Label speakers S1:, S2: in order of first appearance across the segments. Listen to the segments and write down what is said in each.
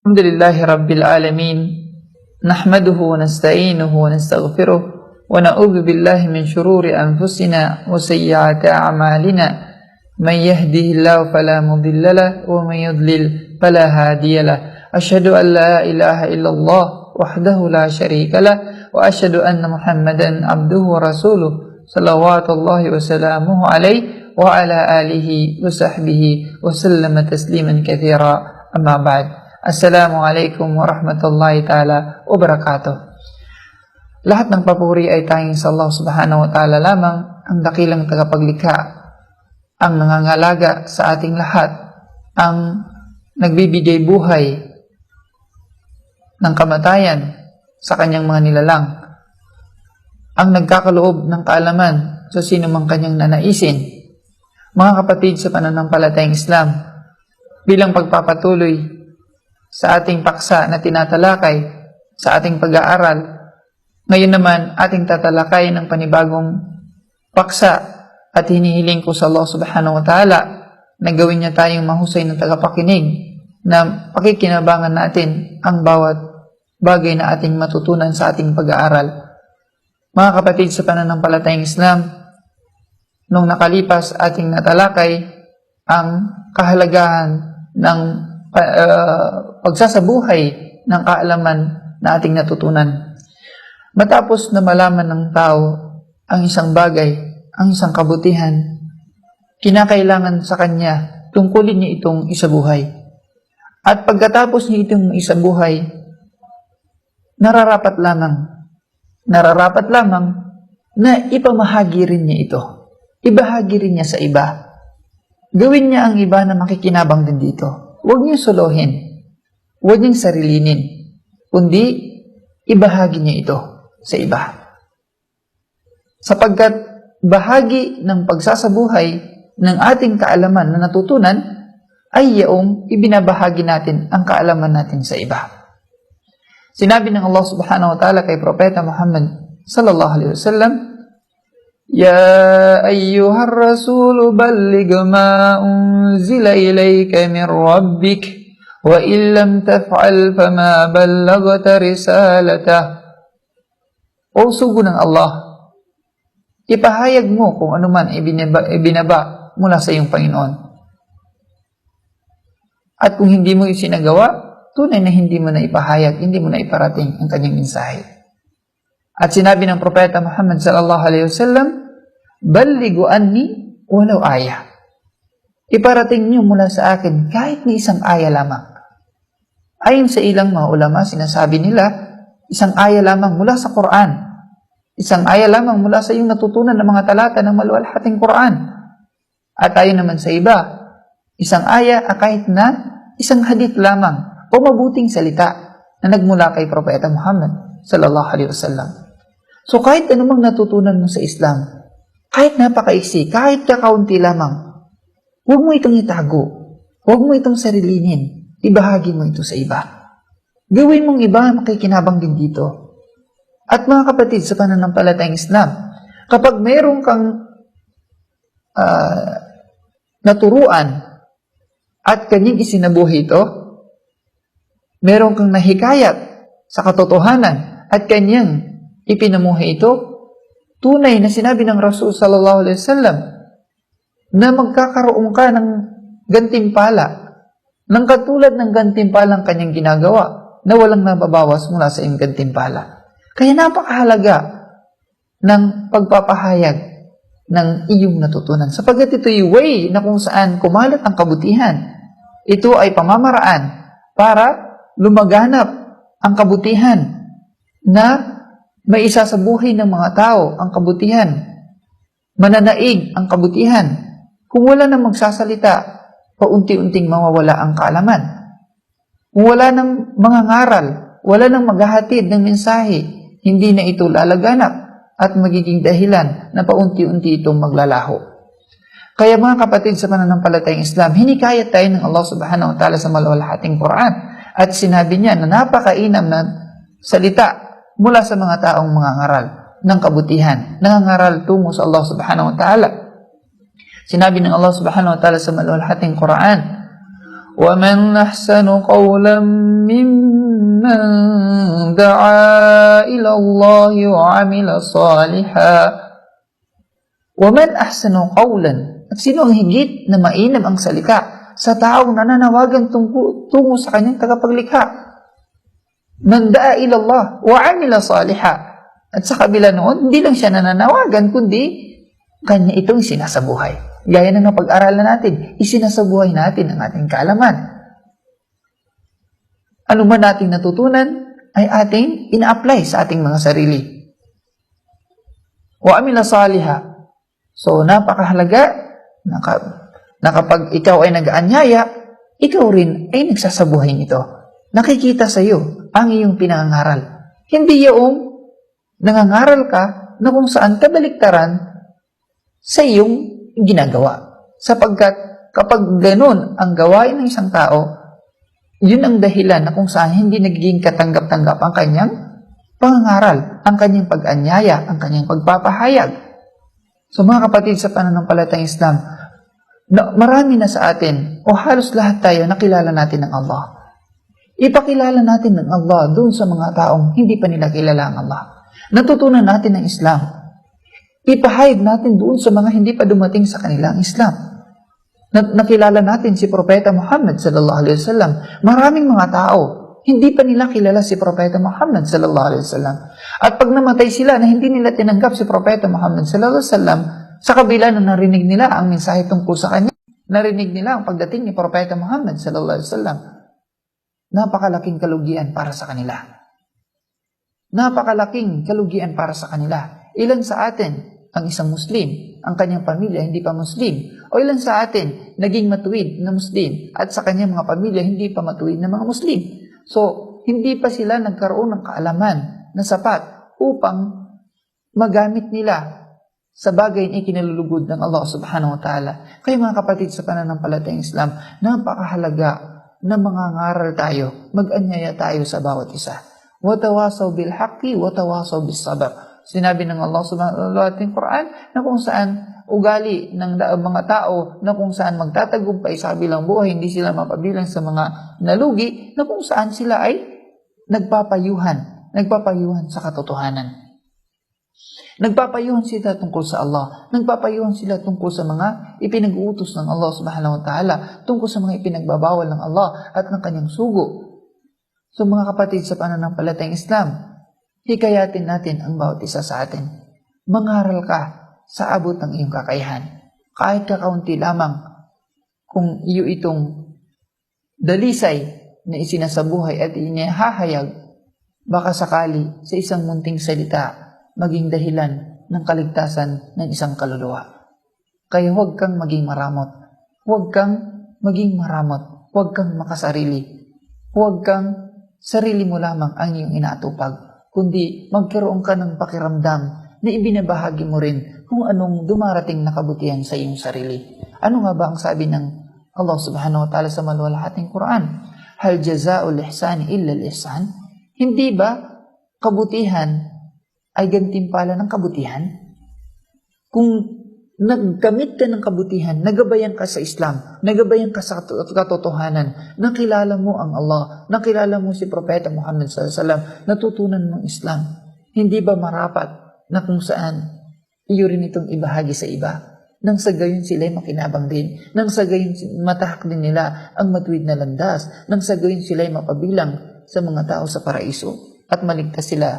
S1: الحمد لله رب العالمين نحمده ونستعينه ونستغفره ونعوذ بالله من شرور أنفسنا وسيئات أعمالنا من يهده الله فلا مضل له ومن يضلل فلا هادي له أشهد أن لا إله إلا الله وحده لا شريك له وأشهد أن محمدا عبده ورسوله صلوات الله وسلامه عليه وعلى آله وصحبه وسلم تسليما كثيرا أما بعد. Assalamualaikum warahmatullahi ta'ala wabarakatuh. Lahat ng papuri ay tanging sa Allah subhanahu wa ta'ala lamang, ang dakilang tagapaglikha, ang nangangalaga sa ating lahat, ang nagbibigay buhay ng kamatayan sa kanyang mga nilalang, ang nagkakaloob ng kaalaman sa sino mang kanyang nanaisin. Mga kapatid sa pananampalatayang Islam, bilang pagpapatuloy sa ating paksa na tinatalakay sa ating pag-aaral, ngayon naman ating tatalakay ng panibagong paksa at hinihiling ko sa Allah subhanahu wa ta'ala na gawin niya tayong mahusay na tagapakinig na pakikinabangan natin ang bawat bagay na ating matutunan sa ating pag-aaral. Mga kapatid sa pananampalatayang Islam, nung nakalipas ating natalakay ang kahalagahan ng pagsasabuhay ng kaalaman na ating natutunan. Matapos na malaman ng tao ang isang bagay, ang isang kabutihan, kinakailangan sa kanya tungkulin niya itong isabuhay. At pagkatapos niya itong isabuhay, nararapat lamang na ipamahagi rin niya ito. Ibahagi rin niya sa iba. Gawin niya ang iba na makikinabang din dito. Huwag niyo solohin. Huwag niyang sarilinin. Kundi, ibahagi niya ito sa iba. Sapagkat bahagi ng pagsasabuhay ng ating kaalaman na natutunan ay yaong ibinabahagi natin ang kaalaman natin sa iba. Sinabi ng Allah subhanahu wa ta'ala kay Propeta Muhammad sallallahu alaihi wasallam, يا أيها الرسول بلغ ما أنزل إليك من ربك وإن لم تفعل فما بلغت رسالته. O sugo ng Allah, ipahayag mo kung ano man ibinaba mula sa iyong Panginoon. At kung hindi mo isinagawa, tunay na hindi mo na ipahayag, hindi mo na iparating ang kanyang mensahe. At sinabi ng Propeta Muhammad sallallahu alaihi wasallam, "Ballighu anni walau ayah." Iparating niyo mula sa akin kahit ni isang aya lamang. Ayon sa ilang mga ulama, sinasabi nila, isang aya lamang mula sa Quran. Isang aya lamang mula sa iyong natutunan ng mga talata ng maluwalhating Quran. At ayon naman sa iba, isang aya kahit na isang hadith lamang o mabuting salita na nagmula kay Propeta Muhammad sallallahu alaihi wasallam. So kahit anumang natutunan mo sa Islam, kahit napakaiksi, kahit kakaunti lamang, huwag mo itong itago. Huwag mo itong sarilinin. Ibahagi mo ito sa iba. Gawin mong iba makikinabang din dito. At mga kapatid sa pananampalatayang Islam, kapag mayroon kang naturuan at kanyang isinabuhi ito, mayroon kang nahikayat sa katotohanan at kanyang ipinamuhi ito, tunay na sinabi ng Rasul sallallahu alaihi wasallam na magkakaroon ka ng gantimpala, ng katulad ng gantimpalang kanyang ginagawa na walang nababawas mula sa iyong gantimpala. Kaya napakahalaga ng pagpapahayag ng iyong natutunan. Sapagkat ito yung way na kung saan kumalat ang kabutihan. Ito ay pamamaraan para lumaganap ang kabutihan na may isa sa buhay ng mga tao ang kabutihan. Mananaig ang kabutihan. Kung wala nang magsasalita, paunti-unting mawawala ang kaalaman. Kung wala nang mga ngaral, wala nang maghahatid ng mensahe, hindi na ito lalaganap at magiging dahilan na paunti-unti itong maglalaho. Kaya mga kapatid sa pananampalatayang Islam, hinikayat tayo ng Allah subhanahu wa ta'ala sa maluwalhating Quran at sinabi niya na napakainam na salita mula sa mga taong mga ngaral ng kabutihan, nangangaral tungo sa Allah subhanahu wa ta'ala. Sinabi ng Allah subhanahu wa ta'ala sa maluwalhating Quran, وَمَنْ أَحْسَنُ قَوْلًا مِّمَّنْ دَعَا إِلَى اللَّهِ وَعَمِلَ صَالِحًا. وَمَنْ أَحْسَنُ قَوْلًا, at sino ang higit na mainam ang salita sa taong nananawagan tungo sa kanyang tagapaglikha? Man da'a ila Allah wa amila saliha. At sa kabila noon, hindi lang siya nananawagan, kundi kanya itong sinasabuhay. Gaya ng napag-aralan natin, isinasabuhay natin ang ating kaalaman. Ano man nating natutunan, ay ating ina-apply sa ating mga sarili. Wa amila saliha. So, napakahalaga na kapag ikaw ay nag-aanyaya, ikaw rin ay nagsasabuhay nito. Nakikita sa iyo ang iyong pinangangaral. Hindi yung nangangaral ka na kung saan kabaliktaran sa iyong ginagawa. Sapagkat kapag ganun ang gawain ng isang tao, yun ang dahilan na kung saan hindi nagiging katanggap-tanggap ang kanyang pangangaral, ang kanyang pag-anyaya, ang kanyang pagpapahayag. So mga kapatid sa pananampalatayang Islam, marami na sa atin, o halos lahat tayo, nakilala natin ng Allah. Ipakilala natin ng Allah doon sa mga taong hindi pa nila kilala ang Allah. Natutunan natin ng Islam. Ipahayag natin doon sa mga hindi pa dumating sa kanila ang Islam. Nakilala natin si Propeta Muhammad sallallahu alaihi wasallam. Maraming mga tao, hindi pa nila kilala si Propeta Muhammad sallallahu alaihi wasallam. At pag namatay sila na hindi nila tinanggap si Propeta Muhammad sallallahu alaihi wasallam, sa kabila na narinig nila ang mensahe tungkol sa kanya, narinig nila ang pagdating ni Propeta Muhammad sallallahu alaihi wasallam, napakalaking kalugian para sa kanila. Napakalaking kalugian para sa kanila. Ilan sa atin ang isang Muslim, ang kanyang pamilya hindi pa Muslim, o ilan sa atin naging matuwid na Muslim at sa kanyang mga pamilya hindi pa matuwid na mga Muslim. So, hindi pa sila nagkaroon ng kaalaman na sapat upang magamit nila sa bagay na ikinalulugod ng Allah subhanahu wa ta'ala. Kaya mga kapatid sa pananampalatayang Islam, napakahalaga na mangangaral tayo, mag-anyaya tayo sa bawat isa. Watawasaw bil haqqi, watawasaw bis sabr. Sinabi ng Allah subhanahu wa ta'ala sa Quran na kung saan ugali ng mga tao na kung saan magtatagumpay sa kabilang buhay, hindi sila mapabilang sa mga nalugi, na kung saan sila ay nagpapayuhan sa katotohanan. Nagpapayuhan sila tungkol sa Allah. Nagpapayuhan sila tungkol sa mga ipinag-uutos ng Allah subhanahu wa ta'ala, tungkol sa mga ipinagbabawal ng Allah at ng kanyang sugo. So mga kapatid sa pananampalatayang Islam, hikayatin natin ang bawat isa sa atin. Mangaral ka sa abot ng iyong kakayahan. Kahit kakaunti lamang, kung iyo itong dalisay na isinasabuhay at inihahayag, baka sakali sa isang munting salita, maging dahilan ng kaligtasan ng isang kaluluwa. Kaya huwag kang maging maramot. Huwag kang maging maramot. Huwag kang makasarili. Huwag kang sarili mo lamang ang iyong inaatupag, kundi magkaroon ka ng pakiramdam na ibinabahagi mo rin kung anong dumarating na kabutihan sa iyong sarili. Ano nga ba ang sabi ng Allah subhanahu wa ta'ala sa maluwalhating Quran? Hal jazaa'ul ihsani illa al-ihsan? Hindi ba kabutihan ay gantimpala ng kabutihan? Kung nagkamit ka ng kabutihan, nagabayan ka sa Islam, nagabayan ka sa katotohanan, nakilala mo ang Allah, nakilala mo si Propeta Muhammad sallallahu alaihi wasallam, natutunan mong Islam, hindi ba marapat na kung saan iyo rin itong ibahagi sa iba? Nang sa gayon sila'y makinabang din, nang sa gayon matahak din nila ang matuwid na landas, nang sa gayon sila'y mapabilang sa mga tao sa paraiso at maligtas sila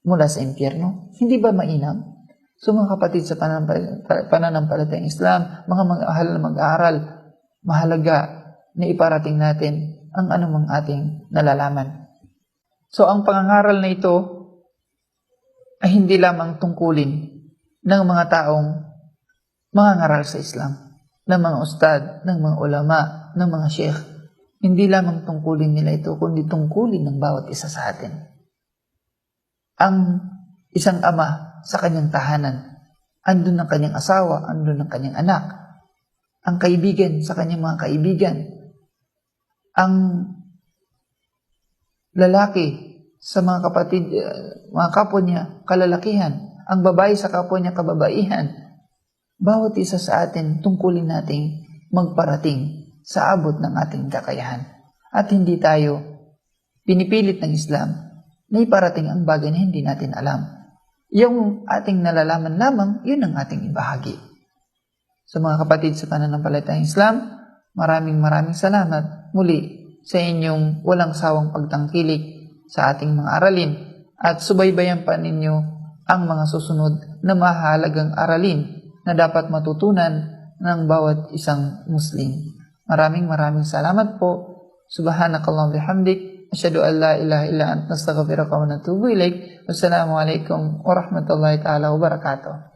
S1: mula sa impyerno. Hindi ba mainam? So mga kapatid sa pananampalatayang Islam, mga mahal na mag-aaral, mahalaga na iparating natin ang anumang ating nalalaman. So ang pangangaral na ito ay hindi lamang tungkulin ng mga taong mangangaral sa Islam, ng mga ustad, ng mga ulama, ng mga sheikh. Hindi lamang tungkulin nila ito, kundi tungkulin ng bawat isa sa atin. Ang isang ama sa kanyang tahanan, andun ang kanyang asawa, andun ang kanyang anak, ang kaibigan sa kanyang mga kaibigan, ang lalaki sa mga kapatid, mga kapwa niya, kalalakihan, ang babae sa kapwa niya, kababaihan. Bawat isa sa atin, tungkulin nating magparating sa abot ng ating kakayahan. At hindi tayo pinipilit ng Islam na iparating ang bagay na hindi natin alam. Yung ating nalalaman lamang, yun ang ating ibahagi. So mga kapatid sa pananampalatayang Islam, maraming salamat muli sa inyong walang sawang pagtangkilik sa ating mga aralin at subaybayan pa ninyo ang mga susunod na mahalagang aralin na dapat matutunan ng bawat isang Muslim. Maraming salamat po. Subhanakallahumma bihamdik, asyhadu an la ilaha illa anta, astaghfiruka wa atubu ilaik. Wassalamu alaikum warahmatullahi taala wabarakatuh.